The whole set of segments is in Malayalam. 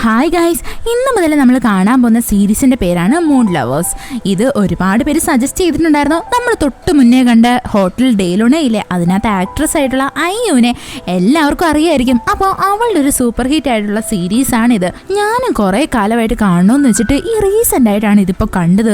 ഹായ് ഗൈസ്, ഇന്ന് മുതൽ നമ്മൾ കാണാൻ പോകുന്ന സീരീസിന്റെ പേരാണ് മൂൺ ലവേഴ്സ്. ഇത് ഒരുപാട് പേര് സജസ്റ്റ് ചെയ്തിട്ടുണ്ടായിരുന്നു. നമ്മൾ തൊട്ട് മുന്നേ കണ്ട ഹോട്ടൽ ഡേലുണയിലെ അതിനകത്ത് ആക്ട്രസ് ആയിട്ടുള്ള അയ്യുവിനെ എല്ലാവർക്കും അറിയായിരിക്കും. അപ്പോൾ അവളുടെ ഒരു സൂപ്പർ ഹിറ്റ് ആയിട്ടുള്ള സീരീസ് ആണിത്. ഞാനും കുറെ കാലമായിട്ട് കാണണമെന്ന് വെച്ചിട്ട് ഈ റീസെന്റ് ആയിട്ടാണ് ഇതിപ്പോൾ കണ്ടു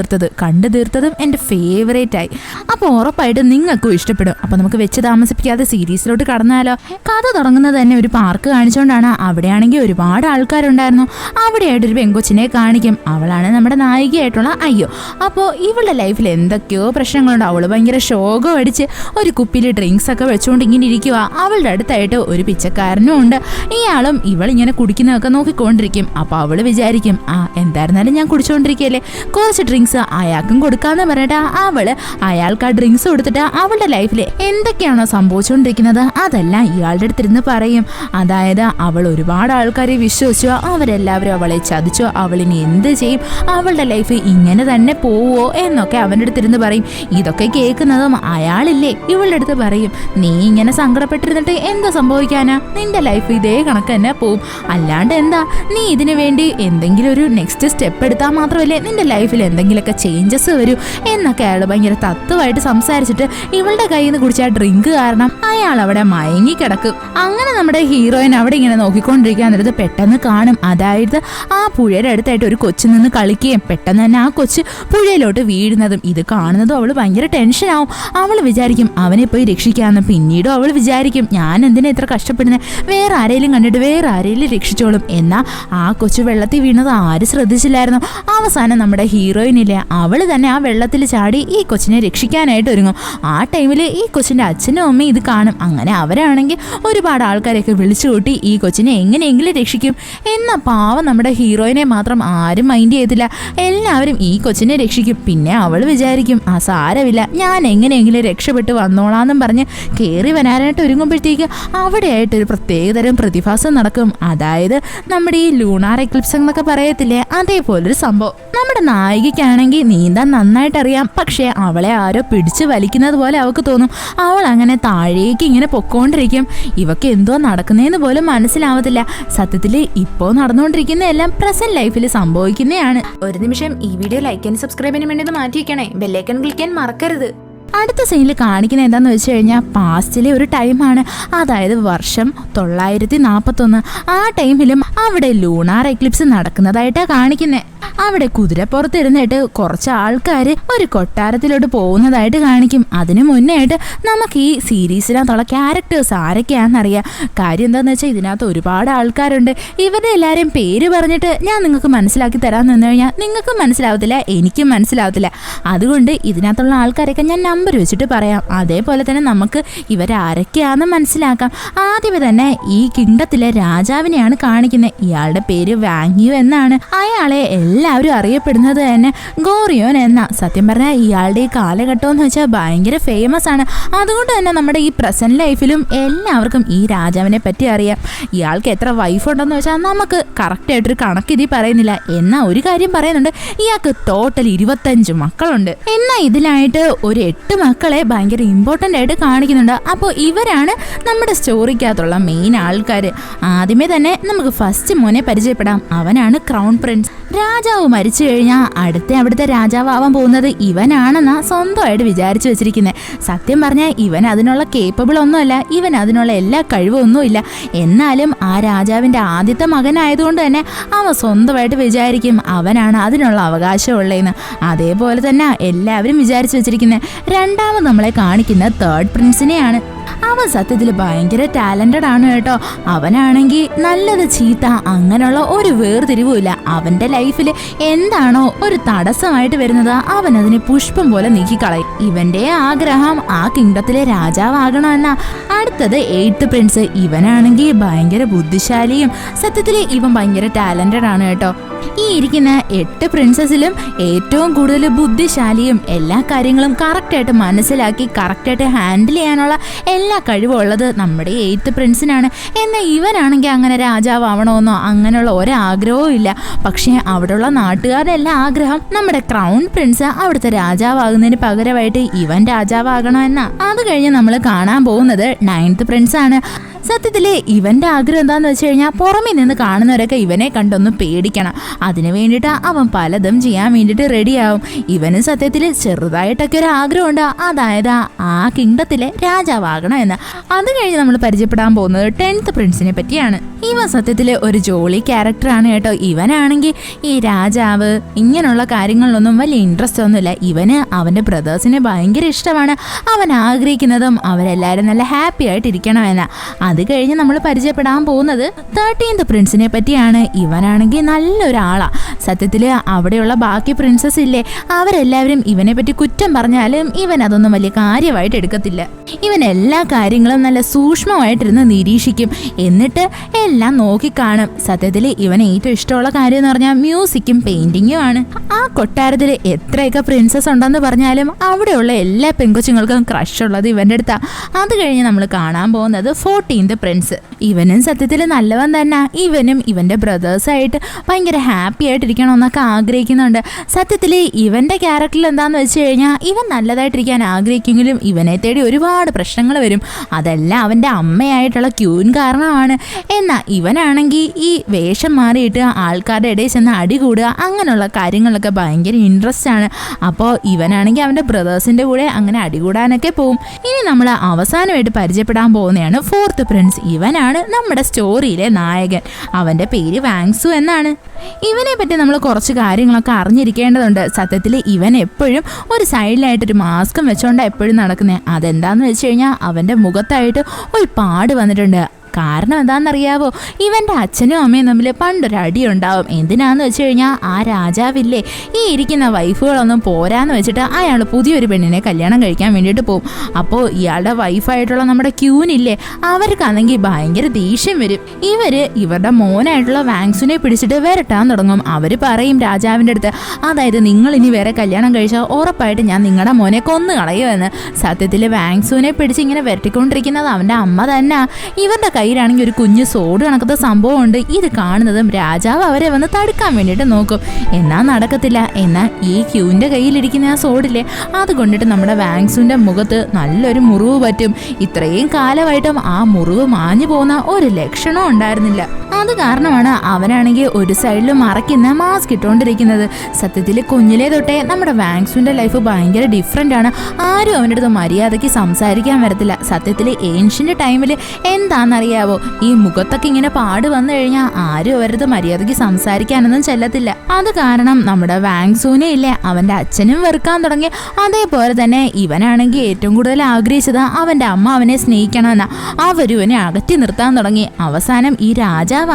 തീർത്തതും എൻ്റെ ഫേവറേറ്റ് ആയി. അപ്പോൾ ഉറപ്പായിട്ടും നിങ്ങൾക്കും ഇഷ്ടപ്പെടും. അപ്പോൾ നമുക്ക് വെച്ച് താമസിപ്പിക്കാതെ സീരീസിലോട്ട് കടന്നാലോ. കഥ തുടങ്ങുന്നത് തന്നെ ഒരു പാർക്ക് കാണിച്ചുകൊണ്ടാണ്. അവിടെയാണെങ്കിൽ ഒരുപാട് ആൾക്കാരുണ്ടായിരുന്നു. അവിടെയായിട്ടൊരു പെങ്കൊച്ചിനെ കാണിക്കും. അവളാണ് നമ്മുടെ നായികയായിട്ടുള്ള അയ്യോ. അപ്പോൾ ഇവളുടെ ലൈഫിൽ എന്തൊക്കെയോ പ്രശ്നങ്ങളുണ്ട്. അവള് ഭയങ്കര ശോകം അടിച്ച് ഒരു കുപ്പിയിൽ ഡ്രിങ്ക്സ് ഒക്കെ വെച്ചുകൊണ്ട് ഇങ്ങനെ ഇരിക്കുക. അവളുടെ അടുത്തായിട്ട് ഒരു പിച്ചക്കാരനും ഉണ്ട്. ഇയാളും ഇവളിങ്ങനെ കുടിക്കുന്നതൊക്കെ നോക്കിക്കൊണ്ടിരിക്കും. അപ്പോൾ അവള് വിചാരിക്കും, എന്തായിരുന്നാലും ഞാൻ കുടിച്ചുകൊണ്ടിരിക്കുകയല്ലേ, കുറച്ച് ഡ്രിങ്ക്സ് അയാൾക്കും കൊടുക്കാന്ന് പറഞ്ഞിട്ട് അവള് അയാൾക്ക് ആ ഡ്രിങ്ക്സ് കൊടുത്തിട്ട് അവളുടെ ലൈഫിൽ എന്തൊക്കെയാണോ സംഭവിച്ചുകൊണ്ടിരിക്കുന്നത് അതെല്ലാം ഇയാളുടെ അടുത്തിരുന്ന് പറയും. അതായത് അവൾ ഒരുപാട് ആൾക്കാരെ വിശ്വസിച്ചു, അവരെല്ലാവരും അവളെ ചതിച്ചു, അവളിനി എന്ത് ചെയ്യും, അവളുടെ ലൈഫ് ഇങ്ങനെ തന്നെ പോവോ എന്നൊക്കെ അവൻ്റെ അടുത്തിരുന്ന് പറയും. ഇതൊക്കെ കേൾക്കുന്നതും അയാളില്ലേ ഇവളുടെ അടുത്ത് പറയും, നീ ഇങ്ങനെ സങ്കടപ്പെട്ടിരുന്നിട്ട് എന്താ സംഭവിക്കാനാ, നിന്റെ ലൈഫ് ഇതേ കണക്ക് തന്നെ പോവും, അല്ലാണ്ട് എന്താ, നീ ഇതിനു വേണ്ടി എന്തെങ്കിലും ഒരു നെക്സ്റ്റ് സ്റ്റെപ്പ് എടുത്താൽ മാത്രമല്ലേ നിന്റെ ലൈഫിൽ എന്തെങ്കിലുമൊക്കെ ചേഞ്ചസ് വരൂ എന്നൊക്കെ അയാൾ ഭയങ്കര തത്വമായിട്ട് സംസാരിച്ചിട്ട് ഇവളുടെ കയ്യിൽ നിന്ന് കുടിച്ച ഡ്രിങ്ക് കാരണം അയാൾ അവിടെ മയങ്ങി കിടക്കും. അങ്ങനെ നമ്മുടെ ഹീറോയിൻ അവിടെ ഇങ്ങനെ നോക്കിക്കൊണ്ടിരിക്കാൻ നേരത്ത് പെട്ടെന്ന് കാണും. അതായത് ആ പുഴയുടെ അടുത്തായിട്ട് ഒരു കൊച്ചു നിന്ന് കളിക്കുകയും പെട്ടെന്ന് തന്നെ ആ കൊച്ച് പുഴയിലോട്ട് വീഴുന്നതും ഇത് കാണുന്നതും അവൾ ഭയങ്കര ടെൻഷനാവും. അവൾ വിചാരിക്കും അവനെ പോയി രക്ഷിക്കാമെന്ന്. പിന്നീടും അവൾ വിചാരിക്കും, ഞാൻ എന്തിനാ ഇത്ര കഷ്ടപ്പെടുന്നത്, വേറെ ആരെങ്കിലും കണ്ടിട്ട് വേറെ ആരെങ്കിലും രക്ഷിച്ചോളും. എന്നാൽ ആ കൊച്ചു വെള്ളത്തിൽ വീണത് ആരും ശ്രദ്ധിച്ചില്ലായിരുന്നു. അവസാനം നമ്മുടെ ഹീറോയിനില്ലേ അവൾ തന്നെ ആ വെള്ളത്തിൽ ചാടി ഈ കൊച്ചിനെ രക്ഷിക്കാനായിട്ട് ഒരുങ്ങും. ആ ടൈമിൽ ഈ കൊച്ചിൻ്റെ അച്ഛനും അമ്മയും ഇത് കാണും. അങ്ങനെ അവരാണെങ്കിൽ ഒരുപാട് ആൾക്കാരെയൊക്കെ വിളിച്ചു കൂട്ടി ഈ കൊച്ചിനെ എങ്ങനെയെങ്കിലും രക്ഷിക്കും. എന്നാൽ പാവം നമ്മുടെ ഹീറോയിനെ മാത്രം ആരും മൈൻഡ് ചെയ്തില്ല. എല്ലാവരും ഈ കൊച്ചിനെ രക്ഷിക്കും. പിന്നെ അവൾ വിചാരിക്കും, സാരമില്ല, ഞാൻ എങ്ങനെയെങ്കിലും രക്ഷപ്പെട്ട് വന്നോളാന്നും പറഞ്ഞ് കയറി വരാനായിട്ട് ഒരുങ്ങുമ്പോഴത്തേക്ക് അവിടെയായിട്ടൊരു പ്രത്യേകതരം പ്രതിഭാസം നടക്കും. അതായത് നമ്മുടെ ഈ ലൂണാർ എക്ലിപ്സ് എന്നൊക്കെ പറയത്തില്ലേ, അതേപോലൊരു സംഭവം. നമ്മുടെ നായികയ്ക്കാണെങ്കിൽ നീന്താൻ നന്നായിട്ട് അറിയാം. പക്ഷേ അവളെ ആരോ പിടിച്ച് വലിക്കുന്നത് പോലെ അവൾക്ക് തോന്നും. അവൾ അങ്ങനെ താഴേക്ക് ഇങ്ങനെ പൊക്കോണ്ടിരിക്കും. ഇവക്ക് എന്തോ നടക്കുന്നതെന്ന് പോലും മനസ്സിലാവത്തില്ല. സത്യത്തിൽ ഇപ്പോൾ നടന്നുകൊണ്ടിരിക്കുന്ന എല്ലാം പ്രസന്റ് ലൈഫിൽ സംഭവിക്കുന്നതാണ്. ഒരു നിമിഷം ഈ വീഡിയോ ലൈക്ക് ചെയ്യാൻ സബ്സ്ക്രൈബ് ചെയ്യാൻ വേണ്ടി മാറ്റി വയ്ക്കണേ, ബെല്ലൈക്കൺ ക്ലിക്ക് ചെയ്യാൻ മറക്കരുത്. അടുത്ത സീനിൽ കാണിക്കുന്നത് എന്താണെന്ന് വെച്ച് കഴിഞ്ഞാൽ പാസ്റ്റിലെ ഒരു ടൈമാണ്. അതായത് വർഷം 941. ആ ടൈമിലും അവിടെ ലൂണാർ എക്ലിപ്സ് നടക്കുന്നതായിട്ടാണ് കാണിക്കുന്നത്. അവിടെ കുതിരപ്പുറത്ത് ഇരുന്നിട്ട് കുറച്ച് ആൾക്കാർ ഒരു കൊട്ടാരത്തിലോട്ട് പോകുന്നതായിട്ട് കാണിക്കും. അതിനു മുന്നേ ആയിട്ട് നമുക്ക് ഈ സീരീസിനകത്തുള്ള ക്യാരക്ടേഴ്സ് ആരൊക്കെയാണെന്നറിയാം. കാര്യം എന്താണെന്ന് വെച്ചാൽ ഇതിനകത്ത് ഒരുപാട് ആൾക്കാരുണ്ട്. ഇവരുടെ എല്ലാവരെയും പേര് പറഞ്ഞിട്ട് ഞാൻ നിങ്ങൾക്ക് മനസ്സിലാക്കി തരാൻ നിന്ന് കഴിഞ്ഞാൽ നിങ്ങൾക്കും മനസ്സിലാവത്തില്ല, എനിക്കും മനസ്സിലാവത്തില്ല. അതുകൊണ്ട് ഇതിനകത്തുള്ള ആൾക്കാരൊക്കെ ഞാൻ നമ്പർ വെച്ചിട്ട് പറയാം. അതേപോലെ തന്നെ നമുക്ക് ഇവരാരൊക്കെയാണെന്ന് മനസ്സിലാക്കാം. ആദ്യമേ തന്നെ ഈ കിങ്ഡത്തിലെ രാജാവിനെയാണ് കാണിക്കുന്നത്. ഇയാളുടെ പേര് വാങ്യു എന്നാണ്. അയാളെ എല്ലാവരും അറിയപ്പെടുന്നത് തന്നെ ഗോറിയോൻ എന്ന. സത്യം പറഞ്ഞാൽ ഇയാളുടെ ഈ കാലഘട്ടം എന്ന് വെച്ചാൽ ഭയങ്കര ഫേമസ് ആണ്. അതുകൊണ്ട് തന്നെ നമ്മുടെ ഈ പ്രസന്റ് ലൈഫിലും എല്ലാവർക്കും ഈ രാജാവിനെ പറ്റി അറിയാം. ഇയാൾക്ക് എത്ര വൈഫ് ഉണ്ടെന്ന് വെച്ചാൽ നമുക്ക് കറക്റ്റായിട്ടൊരു കണക്ക് ഇതിൽ പറയുന്നില്ല. എന്നാൽ ഒരു കാര്യം പറയുന്നുണ്ട്, ഇയാൾക്ക് ടോട്ടൽ 25 മക്കളുണ്ട്. എന്നാൽ ഇതിലായിട്ട് ഒരു 8 മക്കളെ ഭയങ്കര ഇമ്പോർട്ടൻ്റ് ആയിട്ട് കാണിക്കുന്നുണ്ട്. അപ്പോൾ ഇവരാണ് നമ്മുടെ സ്റ്റോറിക്കകത്തുള്ള മെയിൻ ആൾക്കാർ. ആദ്യമേ തന്നെ നമുക്ക് ഫസ്റ്റ് മോനെ പരിചയപ്പെടാം. അവനാണ് ക്രൗൺ പ്രിൻസ്. രാജാവ് മരിച്ചു കഴിഞ്ഞാൽ അവിടുത്തെ രാജാവ് ആവാൻ പോകുന്നത് ഇവനാണെന്നാ സ്വന്തമായിട്ട് വിചാരിച്ചു വെച്ചിരിക്കുന്നത്. സത്യം പറഞ്ഞാൽ ഇവൻ അതിനുള്ള കേപ്പബിൾ ഒന്നുമല്ല, ഇവൻ അതിനുള്ള എല്ലാ കഴിവൊന്നുമില്ല. എന്നാലും ആ രാജാവിൻ്റെ ആദ്യത്തെ മകനായതുകൊണ്ട് തന്നെ അവൻ സ്വന്തമായിട്ട് വിചാരിക്കും അവനാണ് അതിനുള്ള അവകാശമുള്ളതെന്ന്. അതേപോലെ തന്നെ എല്ലാവരും വിചാരിച്ചു വെച്ചിരിക്കുന്നത്. രണ്ടാമത് നമ്മളെ കാണിക്കുന്ന തേർഡ് പ്രിൻസിനെയാണ്. അവൻ സത്യത്തിൽ ഭയങ്കര ടാലന്റഡ് ആണ് കേട്ടോ. അവനാണെങ്കിൽ നല്ലത് ചീത്ത അങ്ങനെയുള്ള ഒരു വേർതിരിവുമില്ല. അവന്റെ ലൈഫിൽ എന്താണോ ഒരു തടസ്സമായിട്ട് വരുന്നത് അവൻ അതിനെ പുഷ്പം പോലെ നീക്കിക്കളയും. ഇവന്റെ ആഗ്രഹം ആ കിങ്ഡത്തിലെ രാജാവാകണമെന്ന. അടുത്തത് 8th പ്രിൻസ്. ഇവനാണെങ്കിൽ ഭയങ്കര ബുദ്ധിശാലിയും സത്യത്തിൽ ഇവൻ ഭയങ്കര ടാലന്റഡ് ആണ് കേട്ടോ. ഈ ഇരിക്കുന്ന 8 പ്രിൻസസിലും ഏറ്റവും കൂടുതൽ ബുദ്ധിശാലിയും എല്ലാ കാര്യങ്ങളും കറക്റ്റായിട്ട് മനസ്സിലാക്കി കറക്റ്റായിട്ട് ഹാൻഡിൽ ചെയ്യാനുള്ള എല്ലാ കഴിവുള്ളത് നമ്മുടെ 8th പ്രിൻസിനാണ്. എന്നാൽ ഇവനാണെങ്കിൽ അങ്ങനെ രാജാവാവണമെന്നോ അങ്ങനെയുള്ള ഒരാഗ്രഹവും ഇല്ല. പക്ഷേ അവിടെയുള്ള നാട്ടുകാരുടെ എല്ലാ ആഗ്രഹം നമ്മുടെ ക്രൗൺ പ്രിൻസ് അവിടുത്തെ രാജാവാകുന്നതിന് പകരമായിട്ട് ഇവൻ രാജാവാകണമെന്നാ. അത് കഴിഞ്ഞ് നമ്മൾ കാണാൻ പോകുന്നത് 9th പ്രിൻസ് ആണ്. സത്യത്തില് ഇവന്റെ ആഗ്രഹം എന്താന്ന് വെച്ച് കഴിഞ്ഞാൽ പുറമെ നിന്ന് കാണുന്നവരൊക്കെ ഇവനെ കണ്ടൊന്ന് പേടിക്കണം. അതിനു വേണ്ടിയിട്ട് അവൻ പലതും ചെയ്യാൻ വേണ്ടിയിട്ട് റെഡിയാവും. ഇവന് സത്യത്തില് ചെറുതായിട്ടൊക്കെ ഒരു ആഗ്രഹമുണ്ട്, അതായത് ആ കിങ്ഡത്തിലെ രാജാവാകണം എന്ന്. അത് കഴിഞ്ഞ് നമ്മൾ പരിചയപ്പെടാൻ പോകുന്നത് 10th പ്രിൻസിനെ പറ്റിയാണ്. ഇവൻ സത്യത്തില് ഒരു ജോളി ക്യാരക്ടറാണ് കേട്ടോ. ഇവനാണെങ്കിൽ ഈ രാജാവ് ഇങ്ങനെയുള്ള കാര്യങ്ങളിലൊന്നും വലിയ ഇൻട്രസ്റ്റ് ഒന്നുമില്ല. ഇവന് അവന്റെ ബ്രദേഴ്സിനെ ഭയങ്കര ഇഷ്ടമാണ്. അവൻ ആഗ്രഹിക്കുന്നതും അവരെല്ലാവരും നല്ല ഹാപ്പി ആയിട്ട് ഇരിക്കണമെന്ന്. അത് കഴിഞ്ഞ് നമ്മൾ പരിചയപ്പെടാൻ പോകുന്നത് 13th പ്രിൻസിനെ പറ്റിയാണ്. ഇവനാണെങ്കിൽ നല്ലൊരാളാ. സത്യത്തില് അവിടെയുള്ള ബാക്കി പ്രിൻസസ് ഇല്ലേ, അവരെല്ലാവരും ഇവനെ പറ്റി കുറ്റം പറഞ്ഞാലും ഇവൻ അതൊന്നും വലിയ കാര്യമായിട്ട് എടുക്കത്തില്ല. ഇവൻ എല്ലാ കാര്യങ്ങളും നല്ല സൂക്ഷ്മമായിട്ടിരുന്ന് നിരീക്ഷിക്കും, എന്നിട്ട് എല്ലാം നോക്കിക്കാണും. സത്യത്തിൽ ഇവന് ഏറ്റവും ഇഷ്ടമുള്ള കാര്യം എന്ന് പറഞ്ഞാൽ മ്യൂസിക്കും പെയിന്റിങ്ങും ആണ്. ആ കൊട്ടാരത്തിൽ എത്രയൊക്കെ പ്രിൻസസ് ഉണ്ടെന്ന് പറഞ്ഞാലും അവിടെയുള്ള എല്ലാ പെൺകൊച്ചുങ്ങൾക്കും ക്രഷ് ഉള്ളത് ഇവന്റെ അടുത്താ. അത് കഴിഞ്ഞ് നമ്മൾ കാണാൻ പോകുന്നത് 14th പ്രിൻസ്. ഇവനും സത്യത്തിൽ നല്ലവൻ തന്നെ. ഇവനും ഇവന്റെ ബ്രദേഴ്സായിട്ട് ഭയങ്കര ഹാപ്പി ആയിട്ടിരിക്കണമെന്നൊക്കെ ആഗ്രഹിക്കുന്നുണ്ട്. സത്യത്തിൽ ഇവന്റെ ക്യാരക്ടറിൽ എന്താന്ന് വെച്ച് കഴിഞ്ഞാൽ ഇവൻ നല്ലതായിട്ടിരിക്കാൻ ആഗ്രഹിക്കുമെങ്കിലും ഇവനെ തേടി ഒരുപാട് പ്രശ്നങ്ങൾ വരും. അതെല്ലാം അവന്റെ അമ്മയായിട്ടുള്ള ക്യൂൻ കാരണമാണ്. എന്നാൽ ഇവനാണെങ്കിൽ ഈ വേഷം മാറിയിട്ട് ആൾക്കാരുടെ ഇടയിൽ ചെന്ന് അടി കൂടുക, അങ്ങനെയുള്ള കാര്യങ്ങളൊക്കെ ഭയങ്കര ഇൻട്രസ്റ്റ് ആണ്. അപ്പോൾ ഇവനാണെങ്കിൽ അവന്റെ ബ്രദേഴ്സിന്റെ കൂടെ അങ്ങനെ അടികൂടാനൊക്കെ പോവും. ഇനി നമ്മൾ അവസാനമായിട്ട് പരിചയപ്പെടാൻ പോകുന്നതാണ് 4th പ്രിൻസ്. ഇവനാണ് നമ്മുടെ സ്റ്റോറിയിലെ നായകൻ. അവന്റെ പേര് വാങ്സു എന്നാണ്. ഇവനെ പറ്റി നമ്മൾ കുറച്ച് കാര്യങ്ങളൊക്കെ അറിഞ്ഞിരിക്കേണ്ടതുണ്ട്. സത്യത്തിൽ ഇവൻ എപ്പോഴും ഒരു സൈഡിലായിട്ടൊരു മാസ്കും വെച്ചോണ്ടാണ് എപ്പോഴും നടക്കുന്നത്. അതെന്താന്ന് വെച്ച് കഴിഞ്ഞാൽ അവന്റെ മുഖത്തായിട്ട് ഒരു പാട് വന്നിട്ടുണ്ട്. കാരണം എന്താണെന്നറിയാവോ, ഇവൻ്റെ അച്ഛനും അമ്മയും തമ്മിൽ പണ്ടൊരടി ഉണ്ടാവും. എന്തിനാന്ന് വെച്ച് കഴിഞ്ഞാൽ ആ രാജാവില്ലേ, ഈ ഇരിക്കുന്ന വൈഫുകളൊന്നും പോരാന്ന് വെച്ചിട്ട് അയാൾ പുതിയൊരു പെണ്ണിനെ കല്യാണം കഴിക്കാൻ വേണ്ടിയിട്ട് പോകും. അപ്പോൾ ഇയാളുടെ വൈഫായിട്ടുള്ള നമ്മുടെ ക്യൂനില്ലേ, അവർക്കാണെങ്കിൽ ഭയങ്കര ദേഷ്യം വരും. ഇവരുടെ മോനായിട്ടുള്ള വാങ്സുനെ പിടിച്ചിട്ട് വരട്ടാൻ തുടങ്ങും. അവർ പറയും രാജാവിൻ്റെ അടുത്ത്, അതായത് നിങ്ങൾ ഇനി വേറെ കല്യാണം കഴിച്ചാൽ ഉറപ്പായിട്ട് ഞാൻ നിങ്ങളുടെ മോനെ കൊന്നു കളയുമെന്ന്. സത്യത്തിൽ വാങ്സുവിനെ പിടിച്ച് ഇങ്ങനെ വരട്ടിക്കൊണ്ടിരിക്കുന്നത് അവൻ്റെ അമ്മ തന്നെ. ഇവരുടെ കയ്യിലാണെങ്കിൽ ഒരു കുഞ്ഞു സോഡ് കണക്കത്തെ സംഭവം ഉണ്ട്. ഇത് കാണുന്നതും രാജാവ് അവരെ വന്ന് തടുക്കാൻ വേണ്ടിയിട്ട് നോക്കും. എന്നാൽ നടക്കത്തില്ല. എന്നാൽ ഈ ക്യൂവിൻ്റെ കയ്യിലിരിക്കുന്ന ആ സോഡില്ലേ, അതുകൊണ്ടിട്ട് നമ്മുടെ വാങ്സുവിൻ്റെ മുഖത്ത് നല്ലൊരു മുറിവ് പറ്റും. ഇത്രയും കാലമായിട്ടും ആ മുറിവ് മാഞ്ഞു പോകുന്ന ഒരു ലക്ഷണവും ഉണ്ടായിരുന്നില്ല. അത് കാരണമാണ് അവനാണെങ്കിൽ ഒരു സൈഡിൽ മറയ്ക്കുന്ന മാസ്ക് ഇട്ടുകൊണ്ടിരിക്കുന്നത്. സത്യത്തിൽ കുഞ്ഞിലേ തൊട്ടേ നമ്മുടെ വാങ്സുവിൻ്റെ ലൈഫ് ഭയങ്കര ഡിഫറെൻ്റ് ആണ്. ആരും അവൻ്റെ അടുത്ത് മര്യാദയ്ക്ക് സംസാരിക്കാൻ വരത്തില്ല. സത്യത്തിൽ ഏൻഷ്യൻ്റ് ടൈമിൽ എന്താണെന്നറിയാവോ, ഈ മുഖത്തൊക്കെ ഇങ്ങനെ പാട് വന്നു കഴിഞ്ഞാൽ ആരും അവരത് മര്യാദയ്ക്ക് സംസാരിക്കാനൊന്നും ചെല്ലത്തില്ല. അത് കാരണം നമ്മുടെ വാങ്സൂനെ ഇല്ലേ, അവൻ്റെ അച്ഛനും വെറുക്കാൻ തുടങ്ങി. അതേപോലെ തന്നെ ഇവനാണെങ്കിൽ ഏറ്റവും കൂടുതൽ ആഗ്രഹിച്ചത് അവൻ്റെ അമ്മ അവനെ സ്നേഹിക്കണമെന്നാ. അവരിവനെ അകറ്റി നിർത്താൻ തുടങ്ങി. അവസാനം ഈ രാജാവാണെങ്കിൽ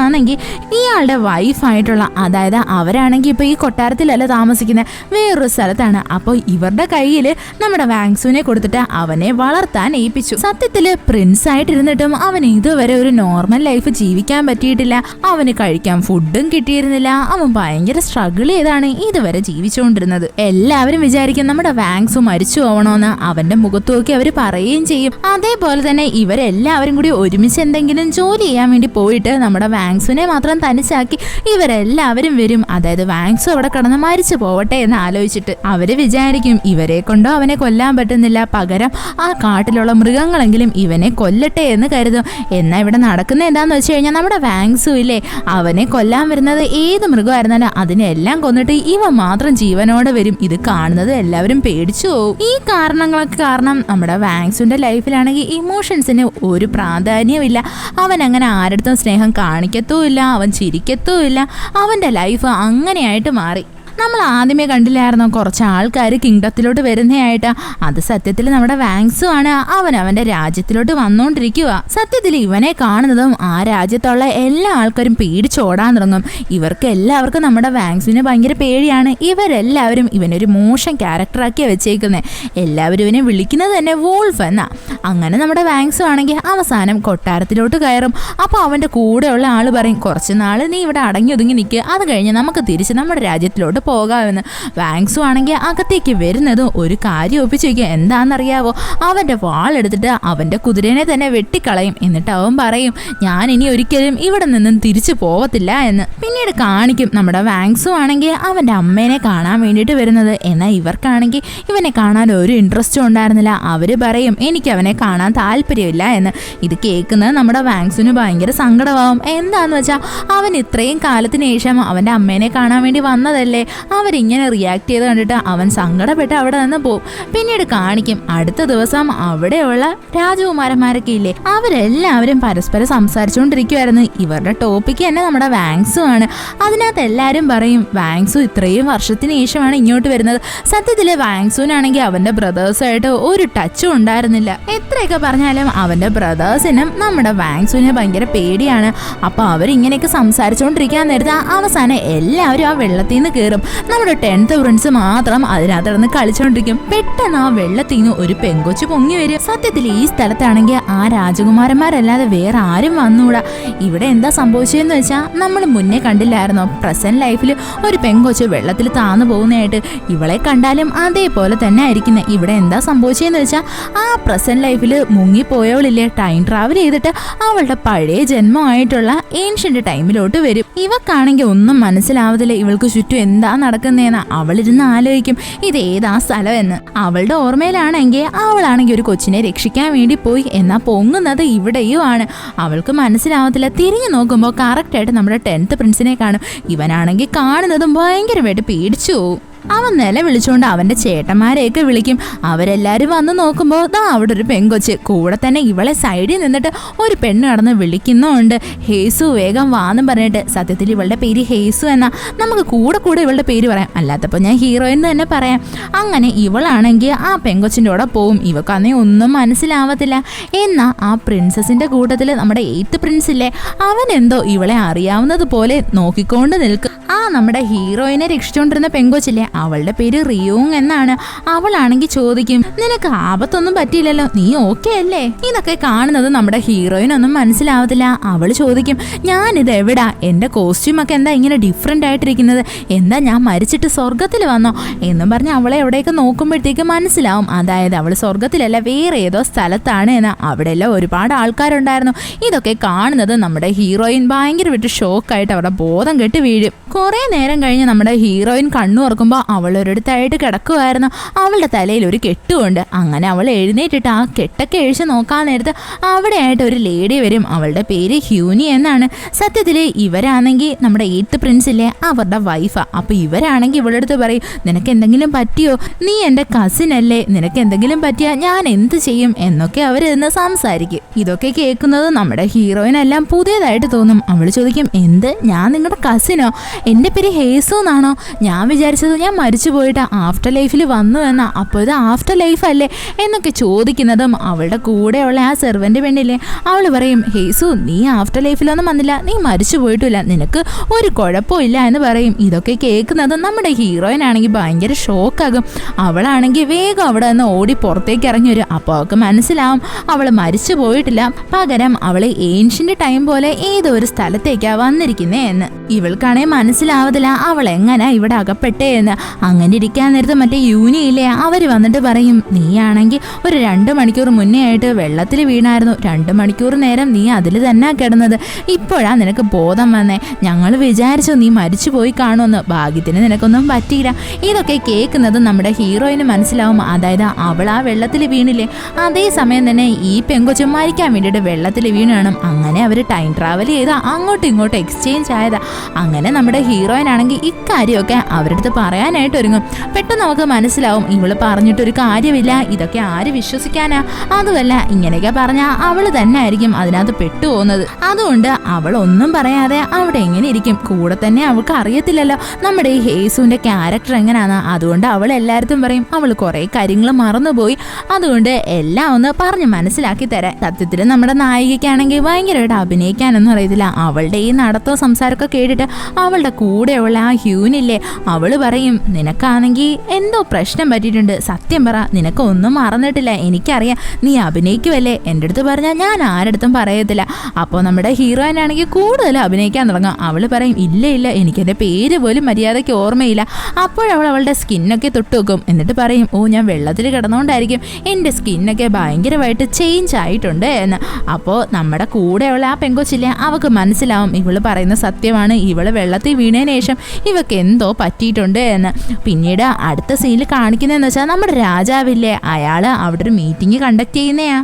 ഇയാളുടെ വൈഫായിട്ടുള്ള, അതായത് അവരാണെങ്കിൽ ഇപ്പോൾ ഈ കൊട്ടാരത്തിലല്ല താമസിക്കുന്നത്, വേറൊരു സ്ഥലത്താണ്. അപ്പോൾ ഇവരുടെ കയ്യിൽ നമ്മുടെ വാങ്സൂനെ കൊടുത്തിട്ട് അവനെ വളർത്താൻ ഏൽപ്പിച്ചു. സത്യത്തിൽ പ്രിൻസ് ആയിട്ടിരുന്നിട്ടും അവൻ ഇതുവരെ ഒരു നോർമൽ ലൈഫ് ജീവിക്കാൻ പറ്റിയിട്ടില്ല. അവന് കഴിക്കാൻ ഫുഡും കിട്ടിയിരുന്നില്ല. അവൻ ഭയങ്കര സ്ട്രഗിൾ ചെയ്താണ് ഇതുവരെ ജീവിച്ചുകൊണ്ടിരുന്നത്. എല്ലാവരും വിചാരിക്കും നമ്മുടെ വാങ്സു മരിച്ചു പോകണമെന്ന്. അവന്റെ മുഖത്ത് നോക്കി അവർ പറയുകയും ചെയ്യും. അതേപോലെ തന്നെ ഇവരെല്ലാവരും കൂടി ഒരുമിച്ച് എന്തെങ്കിലും ജോലി ചെയ്യാൻ വേണ്ടി പോയിട്ട് നമ്മുടെ വാങ്സുവിനെ മാത്രം തനിച്ചാക്കി ഇവരെല്ലാവരും വരും. അതായത് വാങ്സു അവിടെ കിടന്ന് മരിച്ചു പോവട്ടെ എന്ന് ആലോചിച്ചിട്ട് അവര് വിചാരിക്കും ഇവരെ കൊണ്ടോ അവനെ കൊല്ലാൻ പറ്റുന്നില്ല, പകരം ആ കാട്ടിലുള്ള മൃഗങ്ങളെങ്കിലും ഇവനെ കൊല്ലട്ടെ എന്ന് കരുതും. എന്നാൽ ഇവിടെ നടക്കുന്നത് എന്താന്ന് വെച്ച് കഴിഞ്ഞാൽ നമ്മുടെ വാങ്സു ഇല്ലേ, അവനെ കൊല്ലാൻ വരുന്നത് ഏത് മൃഗമായിരുന്നാലും അതിനെല്ലാം കൊന്നിട്ട് ഇവ മാത്രം ജീവനോടെ വരും. ഇത് കാണുന്നത് എല്ലാവരും പേടിച്ചു പോകും. ഈ കാരണങ്ങളൊക്കെ കാരണം നമ്മുടെ വാങ്സുവിന്റെ ലൈഫിലാണെങ്കിൽ ഇമോഷൻസിന് ഒരു പ്രാധാന്യമില്ല. അവൻ അങ്ങനെ ആരുടെ സ്നേഹം കാണിക്കത്തുമില്ല, അവൻ ചിരിക്കത്തുമില്ല. അവന്റെ ലൈഫ് അങ്ങനെയായിട്ട് മാറി. നമ്മൾ ആദ്യമേ കണ്ടില്ലായിരുന്നോ കുറച്ച് ആൾക്കാർ കിങ്ഡത്തിലോട്ട് വരുന്നതായിട്ട്? അത് സത്യത്തിൽ നമ്മുടെ വാങ്സു ആണ്. അവൻ അവന്റെ രാജ്യത്തിലോട്ട് വന്നുകൊണ്ടിരിക്കുക. സത്യത്തിൽ ഇവനെ കാണുന്നതും ആ രാജ്യത്തുള്ള എല്ലാ ആൾക്കാരും പേടിച്ചോടാൻ തുടങ്ങും. ഇവർക്ക് എല്ലാവർക്കും നമ്മുടെ വാങ്സുവിനെ ഭയങ്കര പേടിയാണ്. ഇവരെല്ലാവരും ഇവനൊരു മോശം ക്യാരക്ടറാക്കിയാണ് വെച്ചേക്കുന്നത്. എല്ലാവരും ഇവനെ വിളിക്കുന്നത് തന്നെ വോൾഫ് എന്നാ. അങ്ങനെ നമ്മുടെ വാങ്സു ആണെങ്കിൽ അവസാനം കൊട്ടാരത്തിലോട്ട് കയറും. അപ്പോൾ അവന്റെ കൂടെയുള്ള ആള് പറയും, കുറച്ച് നാൾ നീ ഇവിടെ അടങ്ങി ഒതുങ്ങി നിൽക്കുക, അത് കഴിഞ്ഞ് നമുക്ക് തിരിച്ച് നമ്മുടെ രാജ്യത്തിലോട്ട് പോകാമെന്ന്. വാങ്സു ആണെങ്കിൽ അകത്തേക്ക് വരുന്നതും ഒരു കാര്യം ഒപ്പിച്ചു വയ്ക്കുക. എന്താണെന്നറിയാവോ, അവൻ്റെ വാളെടുത്തിട്ട് അവൻ്റെ കുതിരനെ തന്നെ വെട്ടിക്കളയും. എന്നിട്ട് അവൻ പറയും, ഞാൻ ഇനി ഒരിക്കലും ഇവിടെ നിന്നും തിരിച്ചു പോവത്തില്ല എന്ന്. പിന്നീട് കാണിക്കും നമ്മുടെ വാങ്സു ആണെങ്കിൽ അവൻ്റെ അമ്മേനെ കാണാൻ വേണ്ടിയിട്ട് വരുന്നത്. എന്നാൽ ഇവർക്കാണെങ്കിൽ ഇവനെ കാണാൻ ഒരു ഇൻട്രസ്റ്റും ഉണ്ടായിരുന്നില്ല. അവർ പറയും, എനിക്ക് അവനെ കാണാൻ താല്പര്യമില്ല എന്ന്. ഇത് കേൾക്കുന്നത് നമ്മുടെ വാങ്സുവിന് ഭയങ്കര സങ്കടമാവും. എന്താന്ന് വെച്ചാൽ അവൻ ഇത്രയും കാലത്തിന് ശേഷം അവൻ്റെ അമ്മേനെ കാണാൻ വേണ്ടി വന്നതല്ലേ, അവരിങ്ങനെ റിയാക്ട് ചെയ്ത് കണ്ടിട്ട് അവൻ സങ്കടപ്പെട്ട് അവിടെ നിന്ന് പോകും. പിന്നീട് കാണിക്കും അടുത്ത ദിവസം അവിടെയുള്ള രാജകുമാരന്മാരൊക്കെ ഇല്ലേ, അവരെല്ലാവരും പരസ്പരം സംസാരിച്ചുകൊണ്ടിരിക്കുമായിരുന്നു. ഇവരുടെ ടോപ്പിക്ക് തന്നെ നമ്മുടെ വാങ്സു ആണ്. അതിനകത്ത് എല്ലാവരും പറയും, വാങ്സു ഇത്രയും വർഷത്തിന് ശേഷമാണ് ഇങ്ങോട്ട് വരുന്നത്. സത്യത്തില് വാങ്സുവിനാണെങ്കിൽ അവൻ്റെ ബ്രദേഴ്സായിട്ട് ഒരു ടച്ചും ഉണ്ടായിരുന്നില്ല. എത്രയൊക്കെ പറഞ്ഞാലും അവൻ്റെ ബ്രദേഴ്സിനും നമ്മുടെ വാങ്സുവിനെ ഭയങ്കര പേടിയാണ്. അപ്പോൾ അവരിങ്ങനെയൊക്കെ സംസാരിച്ചുകൊണ്ടിരിക്കാൻ നേരത്തെ അവസാനം എല്ലാവരും ആ വെള്ളത്തിൽ നിന്ന് കയറും. നമ്മുടെ 10th പ്രിൻസ് മാത്രം അതിനകത്ത് കളിച്ചുകൊണ്ടിരിക്കും. പെട്ടെന്ന് ആ വെള്ളത്തിൽ നിന്ന് ഒരു പെങ്കൊച്ചു പൊങ്ങി വരും. സത്യത്തിൽ ഈ സ്ഥലത്താണെങ്കിൽ ആ രാജകുമാരന്മാരല്ലാതെ വേറെ ആരും വന്നുകൂടാ. ഇവിടെ എന്താ സംഭവിച്ചതെന്ന് വെച്ചാൽ നമ്മൾ മുന്നേ കണ്ടില്ലായിരുന്നോ, പ്രസന്റ് ലൈഫിൽ ഒരു പെങ്കൊച്ചു വെള്ളത്തിൽ താന്നു പോകുന്നതായിട്ട്. ഇവളെ കണ്ടാലും അതേപോലെ തന്നെ ആയിരിക്കുന്നത്. ഇവിടെ എന്താ സംഭവിച്ചതെന്ന് വെച്ചാൽ ആ പ്രസന്റ് ലൈഫിൽ മുങ്ങിപ്പോയവളില്ലേ, ടൈം ട്രാവൽ ചെയ്തിട്ട് അവളുടെ പഴയ ജന്മമായിട്ടുള്ള ഏൻഷ്യന്റ് ടൈമിലോട്ട് വരും. ഇവക്കാണെങ്കിൽ ഒന്നും മനസ്സിലാവത്തില്ല ഇവൾക്ക് ചുറ്റും എന്താ നടക്കുന്നതെന്ന്. അവളിരുന്ന് ആലോചിക്കും ഇത് ഏതാ സ്ഥലം എന്ന്. അവളുടെ ഓർമ്മയിലാണെങ്കിൽ അവളാണെങ്കിൽ ഒരു കൊച്ചിനെ രക്ഷിക്കാൻ വേണ്ടി പോയി, എന്നാൽ പൊങ്ങുന്നത് ഇവിടെയും ആണ്. അവൾക്ക് മനസ്സിലാവത്തില്ല. തിരിഞ്ഞു നോക്കുമ്പോൾ കറക്റ്റായിട്ട് നമ്മുടെ 10th പ്രിൻസിനെ കാണും. ഇവനാണെങ്കിൽ കാണുന്നതും ഭയങ്കരമായിട്ട് പേടിച്ചു പോവും. അവൻ നില വിളിച്ചുകൊണ്ട് അവൻ്റെ ചേട്ടന്മാരെയൊക്കെ വിളിക്കും. അവരെല്ലാവരും വന്ന് നോക്കുമ്പോൾ ദാ അവിടെ ഒരു പെങ്കൊച്ച്, കൂടെ തന്നെ ഇവളെ സൈഡിൽ നിന്നിട്ട് ഒരു പെണ്ണ് കടന്ന് വിളിക്കുന്നുണ്ട്, ഹേസു വേഗം വാന്നും പറഞ്ഞിട്ട്. സത്യത്തിൽ ഇവളുടെ പേര് ഹേസു എന്നാ. നമുക്ക് കൂടെ കൂടെ ഇവളുടെ പേര് പറയാം, അല്ലാത്തപ്പോൾ ഞാൻ ഹീറോയിൻ തന്നെ പറയാം. അങ്ങനെ ഇവളാണെങ്കിൽ ആ പെങ്കൊച്ചിൻ്റെ കൂടെ പോവും. ഇവക്കന്നേ ഒന്നും മനസ്സിലാവത്തില്ല. എന്നാൽ ആ പ്രിൻസസിൻ്റെ കൂട്ടത്തിൽ നമ്മുടെ 8th പ്രിൻസ് ഇല്ലേ, അവനെന്തോ ഇവളെ അറിയാവുന്നത് പോലെ നോക്കിക്കൊണ്ട് നിൽക്കും. ആ നമ്മുടെ ഹീറോയിനെ രക്ഷിച്ചുകൊണ്ടിരുന്ന പെങ്കൊച്ചില്ലേ, അവളുടെ പേര് റിയോങ് എന്നാണ്. അവളാണെങ്കിൽ ചോദിക്കും, നിനക്ക് ആപത്തൊന്നും പറ്റിയില്ലല്ലോ, നീ ഓക്കെ അല്ലേ? ഇതൊക്കെ കാണുന്നത് നമ്മുടെ ഹീറോയിനൊന്നും മനസ്സിലാവത്തില്ല. അവൾ ചോദിക്കും, ഞാനിത് എവിടാ, എൻ്റെ കോസ്റ്റ്യൂമൊക്കെ എന്താ ഇങ്ങനെ ഡിഫറെൻ്റ് ആയിട്ടിരിക്കുന്നത്, എന്താ ഞാൻ മരിച്ചിട്ട് സ്വർഗത്തിൽ വന്നോ എന്നും പറഞ്ഞ് അവളെ എവിടെയൊക്കെ നോക്കുമ്പോഴത്തേക്ക് മനസ്സിലാവും അതായത് അവൾ സ്വർഗത്തിലല്ല വേറെ ഏതോ സ്ഥലത്താണ് എന്ന്. അവിടെയെല്ലാം ഒരുപാട് ആൾക്കാരുണ്ടായിരുന്നു. ഇതൊക്കെ കാണുന്നത് നമ്മുടെ ഹീറോയിൻ ഭയങ്കര വിട്ട് ഷോക്കായിട്ട് അവരുടെ ബോധം കെട്ട് വീഴും. കുറേ നേരം കഴിഞ്ഞ് നമ്മുടെ ഹീറോയിൻ കണ്ണു തുറക്കുമ്പോൾ അവൾ ഒരിടത്തായിട്ട് കിടക്കുമായിരുന്നു. അവളുടെ തലയിൽ ഒരു കെട്ടുകൊണ്ട്. അങ്ങനെ അവൾ എഴുന്നേറ്റിട്ട് ആ കെട്ടൊക്കെ എഴിച്ച് നോക്കാൻ നേരത്ത് അവിടെയായിട്ട് ഒരു ലേഡി വരും. അവളുടെ പേര് ഹ്യൂനി എന്നാണ്. സത്യത്തിൽ ഇവരാണെങ്കിൽ നമ്മുടെ 8th പ്രിൻസ് ഇല്ലേ, അവരുടെ വൈഫാ. അപ്പോൾ ഇവരാണെങ്കിൽ ഇവളുടെ അടുത്ത് പറയും, നിനക്ക് എന്തെങ്കിലും പറ്റിയോ, നീ എൻ്റെ കസിൻ അല്ലേ, നിനക്ക് എന്തെങ്കിലും പറ്റിയാൽ ഞാൻ എന്ത് ചെയ്യും എന്നൊക്കെ അവർ ഇന്ന് സംസാരിക്കും. ഇതൊക്കെ കേൾക്കുന്നത് നമ്മുടെ ഹീറോയിനെല്ലാം പുതിയതായിട്ട് തോന്നും. അവൾ ചോദിക്കും, എന്ത്, ഞാൻ നിങ്ങളുടെ കസിനോ, എൻ്റെ പേര് ഹേസു എന്നാണോ, ഞാൻ വിചാരിച്ചത് ഞാൻ മരിച്ചു പോയിട്ട് ആഫ്റ്റർ ലൈഫിൽ വന്നു എന്നാ, അപ്പോൾ ഇത് ആഫ്റ്റർ ലൈഫ് അല്ലേ എന്നൊക്കെ ചോദിക്കുന്നതും അവളുടെ കൂടെയുള്ള ആ സെർവൻ്റ് പെണ്ണില്ലേ, അവൾ പറയും, ഹേസു നീ ആഫ്റ്റർ ലൈഫിലൊന്നും വന്നില്ല, നീ മരിച്ചു പോയിട്ടില്ല, നിനക്ക് ഒരു കുഴപ്പമില്ല എന്ന് പറയും. ഇതൊക്കെ കേൾക്കുന്നതും നമ്മുടെ ഹീറോയിനാണെങ്കിൽ ഭയങ്കര ഷോക്കാകും. അവളാണെങ്കിൽ വേഗം അവിടെ നിന്ന് ഓടി പുറത്തേക്ക് ഇറങ്ങി വരും. അപ്പോൾ അവൾക്ക് മനസ്സിലാവും അവൾ മരിച്ചു പോയിട്ടില്ല, പകരം അവൾ ഏൻഷ്യന്റ് ടൈം പോലെ ഏതോ ഒരു സ്ഥലത്തേക്കാ വന്നിരിക്കുന്നേ എന്ന്. ഇവൾക്കാണെങ്കിൽ മനസ്സിലാവത്തില്ല അവൾ എങ്ങനെ ഇവിടെ അകപ്പെട്ടേ എന്ന്. അങ്ങനെ ഇരിക്കാൻ നേരത്ത് മറ്റേ യൂനിയില്ലേ, അവർ വന്നിട്ട് പറയും, നീയാണെങ്കിൽ ഒരു 2 മണിക്കൂർ മുന്നേ ആയിട്ട് വെള്ളത്തിൽ വീണായിരുന്നു, 2 മണിക്കൂർ നേരം നീ അതിൽ തന്നെ കിടന്നത്, ഇപ്പോഴാ നിനക്ക് ബോധം വന്നേ, ഞങ്ങൾ വിചാരിച്ചു നീ മരിച്ചു പോയി കാണുമെന്ന്, ഭാഗ്യത്തിന് നിനക്കൊന്നും പറ്റിയില്ല. ഇതൊക്കെ കേൾക്കുന്നത് നമ്മുടെ ഹീറോയിന് മനസ്സിലാവും അതായത് അവൾ ആ വെള്ളത്തിൽ വീണില്ലേ, അതേസമയം തന്നെ ഈ പെങ്കൊച്ചു മരിക്കാൻ വേണ്ടിയിട്ട് വെള്ളത്തിൽ വീണ് കാണും. അങ്ങനെ അവർ ടൈം ട്രാവൽ ചെയ്താ അങ്ങോട്ടും ഇങ്ങോട്ടും എക്സ്ചേഞ്ച് ആയതാ. അങ്ങനെ നമ്മുടെ ഹീറോയിൻ ആണെങ്കിൽ ഇക്കാര്യമൊക്കെ അവരുടെ അടുത്ത് പറയാനായിട്ട് ഒരുങ്ങും. പെട്ടെന്ന് നമുക്ക് മനസ്സിലാവും ഇവള് പറഞ്ഞിട്ടൊരു കാര്യമില്ല, ഇതൊക്കെ ആര് വിശ്വസിക്കാനാ, അതുമല്ല ഇങ്ങനെയൊക്കെ പറഞ്ഞാൽ അവൾ തന്നെ ആയിരിക്കും അതിനകത്ത് പെട്ടുപോകുന്നത്. അതുകൊണ്ട് അവൾ ഒന്നും പറയാതെ അവിടെ എങ്ങനെ ഇരിക്കും. കൂടെ തന്നെ അവൾക്ക് അറിയത്തില്ലല്ലോ നമ്മുടെ ഈ ഹേസുവിന്റെ ക്യാരക്ടർ എങ്ങനെയാണ്. അതുകൊണ്ട് അവൾ എല്ലായിടത്തും പറയും അവൾ കുറെ കാര്യങ്ങൾ മറന്നുപോയി, അതുകൊണ്ട് എല്ലാം ഒന്ന് പറഞ്ഞ് മനസ്സിലാക്കി തരാൻ. സത്യത്തിൽ നമ്മുടെ നായികയ്ക്കാണെങ്കിൽ ഭയങ്കരമായിട്ട് അഭിനയിക്കാനൊന്നും അറിയത്തില്ല. അവളുടെ ഈ നടത്തോ സംസാരമൊക്കെ കേട്ടിട്ട് അവളുടെ നമ്മളുടെ കൂടെയുള്ള ആ ഹ്യൂനില്ലേ, അവള് പറയും നിനക്കാണെങ്കിൽ എന്തോ പ്രശ്നം പറ്റിയിട്ടുണ്ട്, സത്യം പറ, നിനക്ക് ഒന്നും മറന്നിട്ടില്ല, എനിക്കറിയാം, നീ അഭിനയിക്കുമല്ലേ, എൻ്റെ അടുത്ത് പറഞ്ഞാൽ ഞാൻ ആരടുത്തും പറയത്തില്ല. അപ്പോൾ നമ്മുടെ ഹീറോയിൻ ആണെങ്കിൽ കൂടുതൽ അഭിനയിക്കാൻ തുടങ്ങും. അവൾ പറയും ഇല്ല ഇല്ല, എനിക്കെൻ്റെ പേര് പോലും മര്യാദയ്ക്ക് ഓർമ്മയില്ല. അപ്പോഴവൾ അവളുടെ സ്കിന്നൊക്കെ തൊട്ട് വെക്കും. എന്നിട്ട് പറയും ഓ ഞാൻ വെള്ളത്തിൽ കിടന്നുകൊണ്ടായിരിക്കും എൻ്റെ സ്കിന്നൊക്കെ ഭയങ്കരമായിട്ട് ചേഞ്ച് ആയിട്ടുണ്ട് എന്ന്. അപ്പോൾ നമ്മുടെ കൂടെയുള്ള ആ പെങ്കൊച്ചില്ലേ, അവൾക്ക് മനസ്സിലാവും ഇവള് പറയുന്ന സത്യമാണ്, ഇവള് വെള്ളത്തിൽ വീണതിന് ശേഷം ഇവക്ക് എന്തോ പറ്റിയിട്ടുണ്ട് എന്ന്. പിന്നീട് അടുത്ത സീനിൽ കാണിക്കുന്നതെന്ന് വെച്ചാൽ നമ്മുടെ രാജാവില്ലേ, അയാൾ അവിടെ ഒരു മീറ്റിംഗ് കണ്ടക്ട് ചെയ്യുന്നയാ.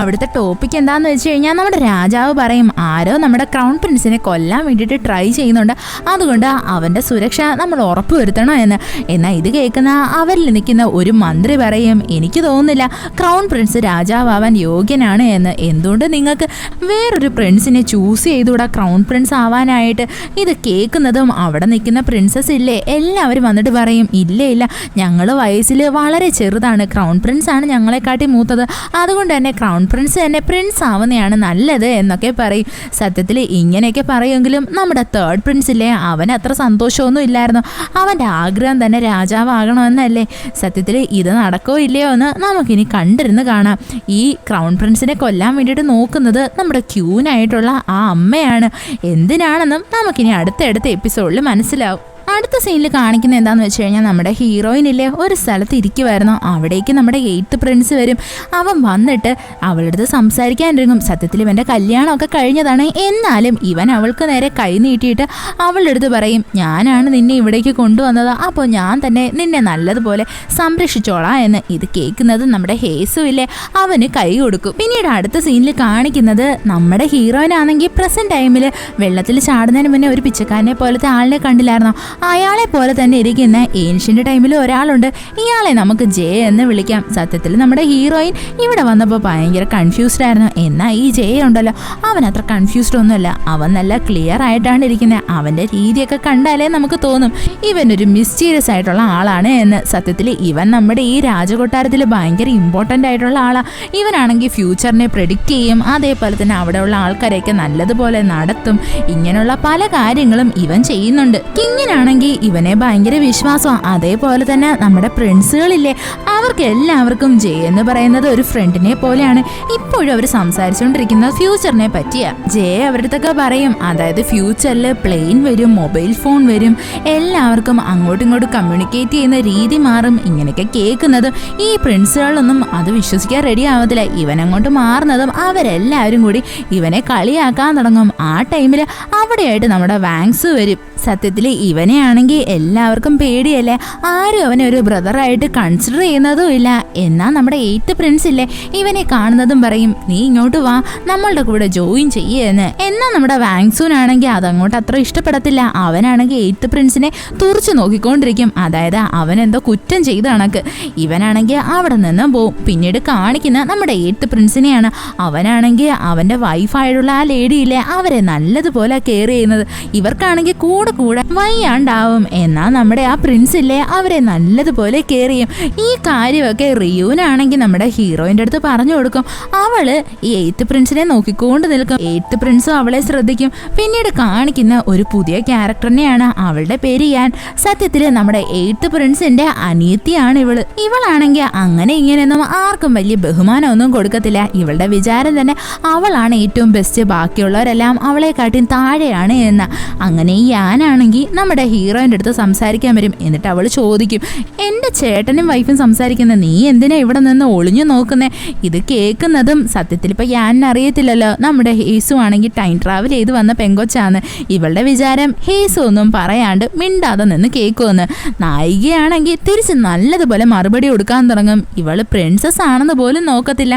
അവിടുത്തെ ടോപ്പിക് എന്താണെന്ന് വെച്ച് കഴിഞ്ഞാൽ നമ്മുടെ രാജാവ് പറയും ആരോ നമ്മുടെ ക്രൗൺ പ്രിൻസിനെ കൊല്ലാൻ വേണ്ടിയിട്ട് ട്രൈ ചെയ്യുന്നുണ്ട്, അതുകൊണ്ട് അവൻ്റെ സുരക്ഷ നമ്മൾ ഉറപ്പുവരുത്തണം എന്ന്. എന്നാൽ ഇത് കേൾക്കുന്ന അവരിൽ നിൽക്കുന്ന ഒരു മന്ത്രി പറയും എനിക്ക് തോന്നുന്നില്ല ക്രൗൺ പ്രിൻസ് രാജാവാൻ യോഗ്യനാണ് എന്ന്. എന്തുകൊണ്ട് നിങ്ങൾക്ക് വേറൊരു പ്രിൻസിനെ ചൂസ് ചെയ്തുകൂടാ ക്രൗൺ പ്രിൻസ് ആവാനായിട്ട്? ഇത് കേൾക്കുന്നതും അവിടെ നിൽക്കുന്ന പ്രിൻസസ് ഇല്ലേ, എല്ലാവരും വന്നിട്ട് പറയും ഇല്ല ഇല്ല, ഞങ്ങൾ വയസ്സിൽ വളരെ ചെറുതാണ്, ക്രൗൺ പ്രിൻസ് ആണ് ഞങ്ങളെക്കാട്ടി മൂത്തത്, അതുകൊണ്ട് തന്നെ ക്രൗൺ പ്രിൻസ് തന്നെ പ്രിൻസ് ആവുന്നതാണ് നല്ലത് എന്നൊക്കെ പറയും. സത്യത്തിൽ ഇങ്ങനെയൊക്കെ പറയുമെങ്കിലും നമ്മുടെ തേർഡ് പ്രിൻസില്ലേ, അവന് അത്ര സന്തോഷമൊന്നും ഇല്ലായിരുന്നു. അവൻ്റെ ആഗ്രഹം തന്നെ രാജാവാകണമെന്നല്ലേ. സത്യത്തിൽ ഇത് നടക്കോ ഇല്ലയോ എന്ന് നമുക്കിനി കണ്ടിരുന്ന് കാണാം. ഈ ക്രൗൺ പ്രിൻസിനെ കൊല്ലാൻ വേണ്ടിയിട്ട് നോക്കുന്നത് നമ്മുടെ ക്യൂനായിട്ടുള്ള ആ അമ്മയാണ്. എന്തിനാണെന്നും നമുക്കിനി അടുത്തടുത്ത എപ്പിസോഡിൽ മനസ്സിലാവും. അടുത്ത സീനിൽ കാണിക്കുന്ന എന്താണെന്ന് വെച്ച് കഴിഞ്ഞാൽ നമ്മുടെ ഹീറോയിനില്ലേ ഒരു സ്ഥലത്ത് ഇരിക്കുമായിരുന്നു. അവിടേക്ക് നമ്മുടെ 8th പ്രിൻസ് വരും. അവൻ വന്നിട്ട് അവളുടെ അടുത്ത് സംസാരിക്കാനിരിക്കും. സത്യത്തിൽ ഇവൻ്റെ കല്യാണമൊക്കെ കഴിഞ്ഞതാണ്, എന്നാലും ഇവൻ അവൾക്ക് നേരെ കൈ നീട്ടിയിട്ട് അവളുടെ അടുത്ത് പറയും ഞാനാണ് നിന്നെ ഇവിടേക്ക് കൊണ്ടുവന്നത്, അപ്പോൾ ഞാൻ തന്നെ നിന്നെ നല്ലതുപോലെ സംരക്ഷിച്ചോളാം എന്ന്. ഇത് കേൾക്കുന്നത് നമ്മുടെ ഹേസു ഇല്ലേ, അവന് കൈ കൊടുക്കും. പിന്നീട് അടുത്ത സീനിൽ കാണിക്കുന്നത് നമ്മുടെ ഹീറോയിനാണെങ്കിൽ പ്രസന്റ് ടൈമിൽ വെള്ളത്തിൽ ചാടുന്നതിന് മുന്നേ ഒരു പിച്ചക്കാരനെ പോലത്തെ ആളിനെ കണ്ടില്ലായിരുന്നോ? അയാളെ പോലെ തന്നെ ഇരിക്കുന്ന ഏൻഷ്യന്റ് ടൈമിൽ ഒരാളുണ്ട്, ഇയാളെ നമുക്ക് ജെ എന്ന് വിളിക്കാം. സത്യത്തിൽ നമ്മുടെ ഹീറോയിൻ ഇവിടെ വന്നപ്പോൾ ഭയങ്കര കൺഫ്യൂസ്ഡ് ആയിരുന്നു. എന്നാൽ ഈ ജെ ഉണ്ടല്ലോ, അവൻ അത്ര കൺഫ്യൂസ്ഡ് ഒന്നുമല്ല, അവൻ നല്ല ക്ലിയർ ആയിട്ടാണ് ഇരിക്കുന്നത്. അവൻ്റെ രീതിയൊക്കെ കണ്ടാലേ നമുക്ക് തോന്നും ഇവനൊരു മിസ്റ്റീരിയസ് ആയിട്ടുള്ള ആളാണ് എന്ന്. സത്യത്തിൽ ഇവൻ നമ്മുടെ ഈ രാജകൊട്ടാരത്തിൽ ഭയങ്കര ഇമ്പോർട്ടൻ്റ് ആയിട്ടുള്ള ആളാണ്. ഇവനാണെങ്കിൽ ഫ്യൂച്ചറിനെ പ്രെഡിക്റ്റ് ചെയ്യും, അതേപോലെ തന്നെ അവിടെയുള്ള ആൾക്കാരെയൊക്കെ നല്ലതുപോലെ നടത്തും. ഇങ്ങനെയുള്ള പല കാര്യങ്ങളും ഇവൻ ചെയ്യുന്നുണ്ട്. കിങ്ങിനാണെങ്കിൽ ഇവനെ ഭയങ്കര വിശ്വാസമാണ്. അതേപോലെ തന്നെ നമ്മുടെ പ്രിൻസുകളില്ലേ, അവർക്ക് എല്ലാവർക്കും ജെ എന്ന് പറയുന്നത് ഒരു ഫ്രണ്ടിനെ പോലെയാണ്. ഇപ്പോഴും അവർ സംസാരിച്ചുകൊണ്ടിരിക്കുന്നത് ഫ്യൂച്ചറിനെ പറ്റിയാ. ജെ അവരുടെ അടുത്തൊക്കെ പറയും, അതായത് ഫ്യൂച്ചറിൽ പ്ലെയിൻ വരും, മൊബൈൽ ഫോൺ വരും, എല്ലാവർക്കും അങ്ങോട്ടും ഇങ്ങോട്ടും കമ്മ്യൂണിക്കേറ്റ് ചെയ്യുന്ന രീതി മാറും. ഇങ്ങനെയൊക്കെ കേൾക്കുന്നതും ഈ പ്രിൻസുകളൊന്നും അത് വിശ്വസിക്കാൻ റെഡി ആവത്തില്ല. ഇവൻ അങ്ങോട്ട് മാറുന്നതും അവരെല്ലാവരും കൂടി ഇവനെ കളിയാക്കാൻ തുടങ്ങും. ആ ടൈമിൽ അവിടെയായിട്ട് നമ്മുടെ വാങ്സ് വരും. സത്യത്തിൽ ഇവനെ ആണെങ്കിൽ എല്ലാവർക്കും പേടിയല്ലേ, ആരും അവനെ ഒരു ബ്രദറായിട്ട് കൺസിഡർ ചെയ്യുന്നതും ഇല്ല. എന്നാൽ നമ്മുടെ 8th പ്രിൻസ് ഇല്ലേ, ഇവനെ കാണുന്നതും പറയും നീ ഇങ്ങോട്ട് വാ, നമ്മളുടെ കൂടെ ജോയിൻ ചെയ്യുമെന്ന്. എന്നാൽ നമ്മുടെ വാങ്സൂനാണെങ്കിൽ അതങ്ങോട്ട് അത്ര ഇഷ്ടപ്പെടത്തില്ല. അവനാണെങ്കിൽ 8th പ്രിൻസിനെ തുറച്ചു നോക്കിക്കൊണ്ടിരിക്കും, അതായത് അവൻ എന്തോ കുറ്റം ചെയ്ത കണക്ക്. ഇവനാണെങ്കിൽ അവിടെ നിന്നും പോവും. പിന്നീട് കാണിക്കുന്ന നമ്മുടെ 8th പ്രിൻസിനെയാണ്. അവനാണെങ്കിൽ അവൻ്റെ വൈഫായിട്ടുള്ള ആ ലേഡിയില്ലേ, അവരെ നല്ലതുപോലെ കെയർ ചെയ്യുന്നത്. ഇവർക്കാണെങ്കിൽ കൂടെ കൂടെ വയ്യാണ്ടാവും. എന്നാൽ നമ്മുടെ ആ പ്രിൻസ് ഇല്ലേ, അവരെ നല്ലതുപോലെ കെയർ ചെയ്യും. ഈ കാര്യമൊക്കെ റിയൂനാണെങ്കിൽ നമ്മുടെ ഹീറോയിൻ്റെ അടുത്ത് പറഞ്ഞു കൊടുക്കും. അവള് ഈ 8th പ്രിൻസിനെ നോക്കിക്കൊണ്ട് നിൽക്കും. 8th പ്രിൻസും അവളെ ശ്രദ്ധിക്കും. പിന്നീട് കാണിക്കുന്ന ഒരു പുതിയ ക്യാരക്ടറിനെയാണ്, അവളുടെ പേര് യാൻ. സത്യത്തിൽ നമ്മുടെ 8th പ്രിൻസിന്റെ അനിയത്തിയാണ് ഇവള്. ഇവളാണെങ്കിൽ അങ്ങനെ ഇങ്ങനെയൊന്നും ആർക്കും വലിയ ബഹുമാനമൊന്നും കൊടുക്കത്തില്ല. ഇവളുടെ വിചാരം തന്നെ അവളാണ് ഏറ്റവും ബെസ്റ്റ്, ബാക്കിയുള്ളവരെല്ലാം അവളെക്കാട്ടിയും താഴെയാണ് എന്ന. അങ്ങനെ ഈ യാനാണെങ്കിൽ നമ്മുടെ ഹീറോയിൻ്റെ അടുത്ത് സംസാരിക്കാൻ വരും. എന്നിട്ട് അവൾ ചോദിക്കും എൻ്റെ ചേട്ടനും വൈഫും സംസാരിക്കുന്നത്, നീ എന്തിനാ ഇവിടെ നിന്ന് ഒളിഞ്ഞു നോക്കുന്നേ? ഇത് കേൾക്കുന്നതും സത്യത്തിൽ ഇപ്പം യാനിന് അറിയത്തില്ലല്ലോ നമ്മുടെ ഹേസു ആണെങ്കിൽ ടൈം ട്രാവൽ ചെയ്ത് വന്ന പെങ്കൊച്ചാണ്. ഇവളുടെ വിചാരം ഹേസു ഒന്നും പറയാണ്ട് മിണ്ടാതെ നിന്ന് കേൾക്കുമെന്ന്. നായികയാണെങ്കിൽ തിരിച്ച് നല്ലതുപോലെ മറുപടി കൊടുക്കാൻ തുടങ്ങും. ഇവള് പ്രിൻസസ് ആണെന്ന് പോലും നോക്കത്തില്ല.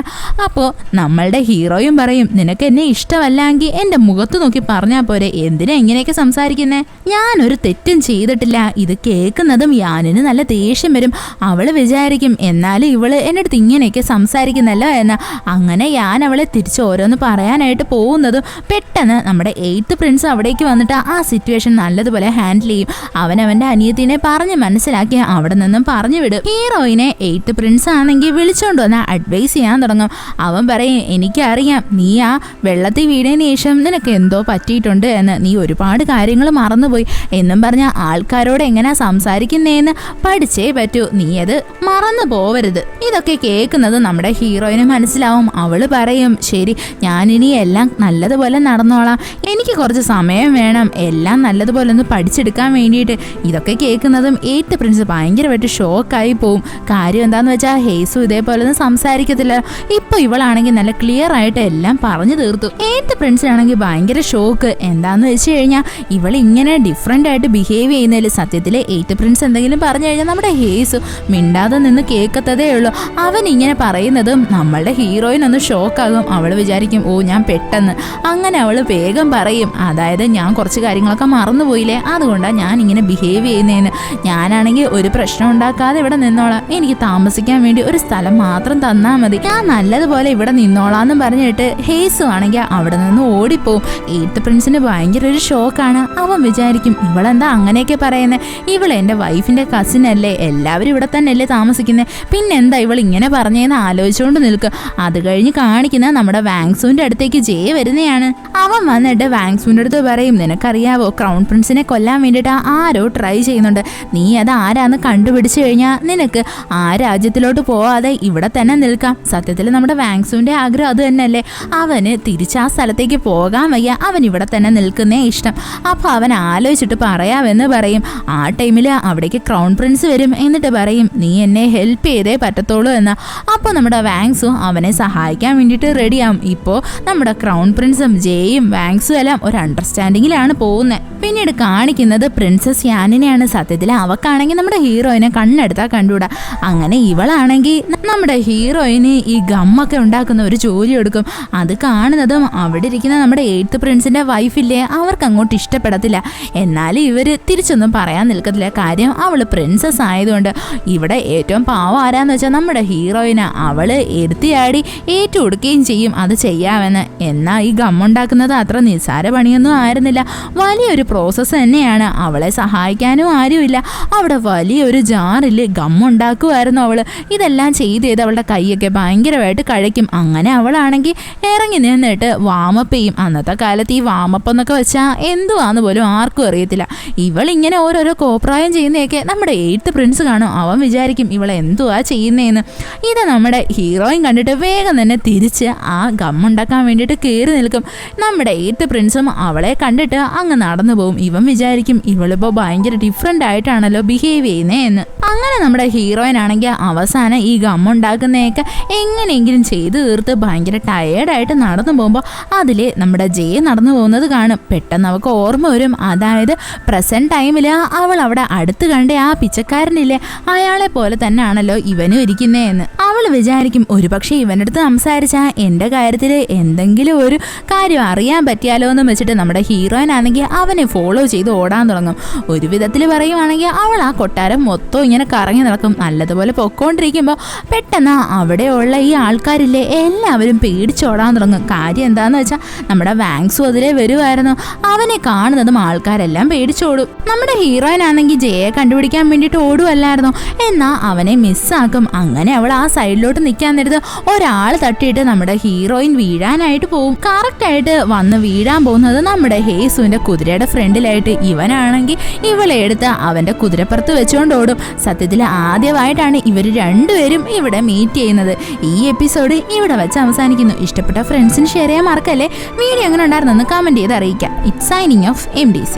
അപ്പോൾ നമ്മളുടെ ഹീറോയും പറയും നിനക്ക് എന്നെ ഇഷ്ടമല്ലെങ്കിൽ എൻ്റെ മുഖത്ത് നോക്കി പറഞ്ഞാൽ പോരെ, എന്തിനാ ഇങ്ങനെയൊക്കെ സംസാരിക്കുന്നേ? ഞാനൊരു തെറ്റും ചെയ്തിട്ടില്ല. ഇത് കേൾക്കുന്നതും യാനിന് നല്ല ദേഷ്യം വരും. അവൾ വിചാരിക്കും വിചാരിക്കും എന്നാലും ഇവള് എൻ്റെ അടുത്ത് ഇങ്ങനെയൊക്കെ സംസാരിക്കുന്നല്ലോ എന്ന്. അങ്ങനെ ഞാൻ അവളെ തിരിച്ച് ഓരോന്ന് പറയാനായിട്ട് പോകുന്നതും പെട്ടെന്ന് നമ്മുടെ 8th പ്രിൻസ് അവിടേക്ക് വന്നിട്ട് ആ സിറ്റുവേഷൻ നല്ലതുപോലെ ഹാൻഡിൽ ചെയ്യും. അവൻ്റെ അനിയത്തിനെ പറഞ്ഞ് മനസ്സിലാക്കി അവിടെ നിന്നും പറഞ്ഞു വിടും. ഹീറോയിനെ 8th പ്രിൻസ് ആണെങ്കിൽ വിളിച്ചോണ്ട് വന്ന് അഡ്വൈസ് ചെയ്യാൻ തുടങ്ങും. അവൻ പറയും, എനിക്കറിയാം നീ ആ വെള്ളത്തിൽ വീണതിന് ശേഷം നിനക്ക് എന്തോ പറ്റിയിട്ടുണ്ട് എന്ന്, നീ ഒരുപാട് കാര്യങ്ങൾ മറന്നുപോയി എന്നും പറഞ്ഞ ആൾക്കാരോട് എങ്ങനെ സംസാരിക്കുന്നേന്ന് പഠിച്ചേ പറ്റൂ, നീ അത് മറന്നു പോവരുത്. ഇതൊക്കെ കേൾക്കുന്നത് നമ്മുടെ ഹീറോയിന് മനസ്സിലാവും. അവള് പറയും, ശരി ഞാനിനി എല്ലാം നല്ലതുപോലെ നടന്നോളാം, എനിക്ക് കുറച്ച് സമയം വേണം എല്ലാം നല്ലതുപോലെ ഒന്ന് പഠിച്ചെടുക്കാൻ വേണ്ടിയിട്ട്. ഇതൊക്കെ കേൾക്കുന്നതും 8th പ്രിൻസ് ഭയങ്കരമായിട്ട് ഷോക്കായി പോവും. കാര്യം എന്താന്ന് വെച്ചാൽ ഹേസു ഇതേപോലെ ഒന്നും സംസാരിക്കത്തില്ല. ഇപ്പൊ ഇവളാണെങ്കിൽ നല്ല ക്ലിയർ ആയിട്ട് എല്ലാം പറഞ്ഞു തീർത്തു. 8th പ്രിൻസിനാണെങ്കിൽ ഭയങ്കര ഷോക്ക്. എന്താന്ന് വെച്ച് കഴിഞ്ഞാൽ ഇവൾ ഇങ്ങനെ ഡിഫറെന്റ് ആയിട്ട് ബിഹേവ് ചെയ്യുന്നതിൽ സത്യത്തില് 8th പ്രിൻസ് എന്തെങ്കിലും പറഞ്ഞു കഴിഞ്ഞാൽ നമ്മുടെ ഹേസു മിണ്ടാതെ നിന്ന് കേൾക്കത്തതേ ഉള്ളൂ. അവൻ ഇങ്ങനെ പറയുന്നതും നമ്മളുടെ ഹീറോയിനൊന്ന് ഷോക്കാകും. അവൾ വിചാരിക്കും, ഓ ഞാൻ പെട്ടെന്ന്. അങ്ങനെ അവൾ വേഗം പറയും, അതായത് ഞാൻ കുറച്ച് കാര്യങ്ങളൊക്കെ മറന്നുപോയില്ലേ, അതുകൊണ്ടാണ് ഞാൻ ഇങ്ങനെ ബിഹേവ് ചെയ്യുന്നതെന്ന്. ഞാനാണെങ്കിൽ ഒരു പ്രശ്നം ഉണ്ടാക്കാതെ ഇവിടെ നിന്നോളാം, എനിക്ക് താമസിക്കാൻ വേണ്ടി ഒരു സ്ഥലം മാത്രം തന്നാൽ മതി, ഞാൻ നല്ലതുപോലെ ഇവിടെ നിന്നോളാന്ന് പറഞ്ഞിട്ട് ഹേസു ആണെങ്കിൽ അവിടെ നിന്ന് ഓടിപ്പോവും. 8th പ്രിൻസിന് ഭയങ്കര ഒരു ഷോക്കാണ്. അവൻ വിചാരിക്കും, ഇവളെന്താ അങ്ങനെയൊക്കെ പറയുന്നത്, ഇവൾ എൻ്റെ വൈഫിൻ്റെ കസിൻ അല്ലേ, എല്ലാവരും ഇവിടെ തന്നെ അല്ലേ താമസിക്കുന്നത്, പിന്നെന്താ ഇവൾ ഇങ്ങനെ പറഞ്ഞതെന്ന് ആലോചിച്ചുകൊണ്ട് നിൽക്കുക. അത് കഴിഞ്ഞ് കാണിക്കുന്ന നമ്മുടെ വാങ്സൂൻ്റെ അടുത്തേക്ക് ജയ വരുന്നതാണ്. അവൻ വന്നിട്ട് വാങ്സൂൻ്റെ അടുത്ത് പറയും, നിനക്കറിയാവോ ക്രൗൺ പ്രിൻസിനെ കൊല്ലാൻ വേണ്ടിയിട്ട് ആരോ ട്രൈ ചെയ്യുന്നുണ്ട്, നീ അത് ആരാന്ന് കണ്ടുപിടിച്ചു കഴിഞ്ഞാൽ നിനക്ക് ആ രാജ്യത്തിലോട്ട് പോവാതെ ഇവിടെ തന്നെ നിൽക്കാം. സത്യത്തിൽ നമ്മുടെ വാങ്സൂൻ്റെ ആഗ്രഹം അത് തന്നെയല്ലേ, അവന് തിരിച്ച് ആ സ്ഥലത്തേക്ക് പോകാൻ വയ്യ, അവൻ ഇവിടെ തന്നെ നിൽക്കുന്നേ ഇഷ്ടം. അപ്പോൾ അവൻ ആലോചിച്ചിട്ട് പറയാമെന്ന് പറയും. ആ ടൈമിൽ അവിടേക്ക് ക്രൗൺ പ്രിൻസ് വരും. എന്നിട്ട് പറയും, നീ എന്നെ ഹെൽപ്പ് ചെയ്തേ പറ്റത്തുള്ളൂ എന്ന്. അപ്പോൾ നമ്മുടെ വാങ്സും അവനെ സഹായിക്കാൻ വേണ്ടിയിട്ട് റെഡിയാവും. ഇപ്പോൾ നമ്മുടെ ക്രൗൺ പ്രിൻസും ജയും വാങ്സും എല്ലാം ഒരു അണ്ടർസ്റ്റാൻഡിങ്ങിലാണ് പോകുന്നത്. പിന്നീട് കാണിക്കുന്നത് പ്രിൻസസ് യാനിനെയാണ്. സത്യത്തിൽ അവക്കാണെങ്കിൽ നമ്മുടെ ഹീറോയിനെ കണ്ണെടുത്താൽ കണ്ടുകൂടാ. അങ്ങനെ ഇവളാണെങ്കിൽ നമ്മുടെ ഹീറോയിന് ഈ ഗമ്മൊക്കെ ഉണ്ടാക്കുന്ന ഒരു ജോലി എടുക്കും. അത് കാണുന്നതും അവിടെ ഇരിക്കുന്ന നമ്മുടെ 8th പ്രിൻസിന്റെ വൈഫില്ലേ, അവർക്ക് അങ്ങോട്ട് ഇഷ്ടപ്പെടത്തില്ല. എന്നാലും ഇവർ തിരിച്ചൊന്നും പറയാൻ നിൽക്കത്തില്ല. കാര്യം അവള് പ്രിൻസസ് ആയതുകൊണ്ട്. ഇവിടെ ഏറ്റവും പാവം ആരാന്ന് വെച്ചാൽ നമ്മുടെ ഹീറോയിന്. അവള് എടുത്തിയാടി ഏറ്റു കൊടുക്കുകയും ചെയ്യും അത് ചെയ്യാമെന്ന്. എന്നാൽ ഈ ഗമ്മുണ്ടാക്കുന്നത് അത്ര നിസ്സാര പണിയൊന്നും ആയിരുന്നില്ല, വലിയൊരു പ്രോസസ്സ് തന്നെയാണ്. അവളെ സഹായിക്കാനും ആരുമില്ല. അവിടെ വലിയൊരു ജാറിൽ ഗമ്മുണ്ടാക്കുമായിരുന്നു അവള്. ഇതെല്ലാം ചെയ്ത് അവളുടെ കൈയൊക്കെ ഭയങ്കരമായിട്ട് കഴിക്കും. അങ്ങനെ അവളാണെങ്കിൽ ഇറങ്ങി നിന്നിട്ട് വാമപ്പ് ചെയ്യും. അന്നത്തെ കാലത്ത് ഈ വാമപ്പ് എന്നൊക്കെ വെച്ചാൽ എന്തുവാന്ന് പോലും ആർക്കും അറിയത്തില്ല. ഇവളിങ്ങനെ ഓരോരോ കോപ്രായം ചെയ്യുന്നതൊക്കെ നമ്മുടെ 8th പ്രിൻസ് കാണും. അവൻ വിചാരിക്കും ഇവളെ എന്തുവാ ചെയ്യുന്നതെന്ന്. ഇത് നമ്മുടെ ഹീറോയിൻ കണ്ടിട്ട് വേഗം തന്നെ തിരിച്ച് ആ ഗമ്മുണ്ടാക്കാൻ വേണ്ടിയിട്ട് കയറി നിൽക്കും. നമ്മുടെ 8th പ്രിൻസും അവളെ കണ്ടിട്ട് അങ്ങ് നടന്നു പോകും. ഇവൻ വിചാരിക്കും ഇവളിപ്പോൾ ഭയങ്കര ഡിഫറെൻ്റ് ആയിട്ടാണല്ലോ ബിഹേവ് ചെയ്യുന്നതെന്ന്. അങ്ങനെ നമ്മുടെ ഹീറോയിൻ ആണെങ്കിൽ അവസാനം ഈ ഗമ്മുണ്ടാക്കുന്നതൊക്കെ എങ്ങനെയെങ്കിലും ചെയ്തു തീർത്ത് ഭയങ്കര ടയേർഡായിട്ട് നടന്നു പോകുമ്പോൾ അതിൽ നമ്മുടെ ജയ നടന്നു പോകുന്നത് കാണും. പെട്ടെന്ന് അവൾക്ക് ഓർമ്മ വരും, അതായത് പ്രസന്റ് ടൈമിൽ അവൾ അവിടെ അടുത്ത് കണ്ട ആ പിച്ചക്കാരനില്ലേ, അയാളെ പോലെ തന്നെയാണല്ലോ ഇവനും ഇരിക്കുന്നതെന്ന്. അവൾ വിചാരിക്കും ഒരുപക്ഷെ ഇവൻ്റെ അടുത്ത് സംസാരിച്ചാൽ എൻ്റെ കാര്യത്തിൽ എന്തെങ്കിലും ഒരു കാര്യം അറിയാൻ പറ്റിയാലോ എന്ന് വെച്ചിട്ട് നമ്മുടെ ഹീറോയിൻ ആണെങ്കിൽ അവനെ ഫോളോ ചെയ്ത് ഓടാൻ തുടങ്ങും. ഒരു വിധത്തിൽ പറയുവാണെങ്കിൽ അവൾ ആ കൊട്ടാരം മൊത്തം ഇങ്ങനെ കറങ്ങി നടക്കും. നല്ലതുപോലെ പൊക്കോണ്ടിരിക്കുമ്പോൾ പെട്ടെന്ന് അവിടെയുള്ള ഈ ആൾക്കാരില്ലേ എല്ലാവരും പേടിച്ചോടാൻ തുടങ്ങും. കാര്യം എന്താന്ന് വെച്ചാൽ നമ്മുടെ വാങ്സും അതിലേ വരുമായിരുന്നു. അവനെ കാണുന്നതും ആൾക്കാരെല്ലാം പേടിച്ചോടും. നമ്മുടെ ഹീറോയിൻ ആണെങ്കിൽ ജയയെ കണ്ടുപിടിക്കാൻ വേണ്ടിയിട്ട് ഓടുമല്ലായിരുന്നു. എന്നാൽ അവനെ മിസ്സാക്കും. അങ്ങനെ അവൾ ആ സൈഡിലോട്ട് നിൽക്കാൻ നേരത്ത് ഒരാൾ തട്ടിയിട്ട് നമ്മുടെ ഹീറോയിൻ വീഴാനായിട്ട് പോവും. കറക്റ്റായിട്ട് വന്ന് വീഴാൻ പോകുന്നത് നമ്മുടെ ഹേസുവിൻ്റെ കുതിരയുടെ ഫ്രണ്ടിലായിട്ട്. ഇവനാണെങ്കിൽ ഇവളെ എടുത്ത് അവൻ്റെ കുതിരപ്പുറത്ത് വെച്ചുകൊണ്ട് ഓടും. സത്യത്തിൽ ആദ്യമായിട്ടാണ് ഇവർ രണ്ടുപേരും ഇവിടെ മീറ്റ് ചെയ്യുന്നത്. ഈ എപ്പിസോഡ് ഇവിടെ വെച്ച് അവസാനിക്കുന്നു. ഇഷ്ടപ്പെട്ട ഫ്രണ്ട്സിന് ഷെയർ ചെയ്യാൻ മറക്കല്ലേ. വീഡിയോ എങ്ങനെ ഉണ്ടായിരുന്നെന്ന് കമൻറ്റ് ചെയ്ത് അറിയിക്കാം. It's signing off MDC.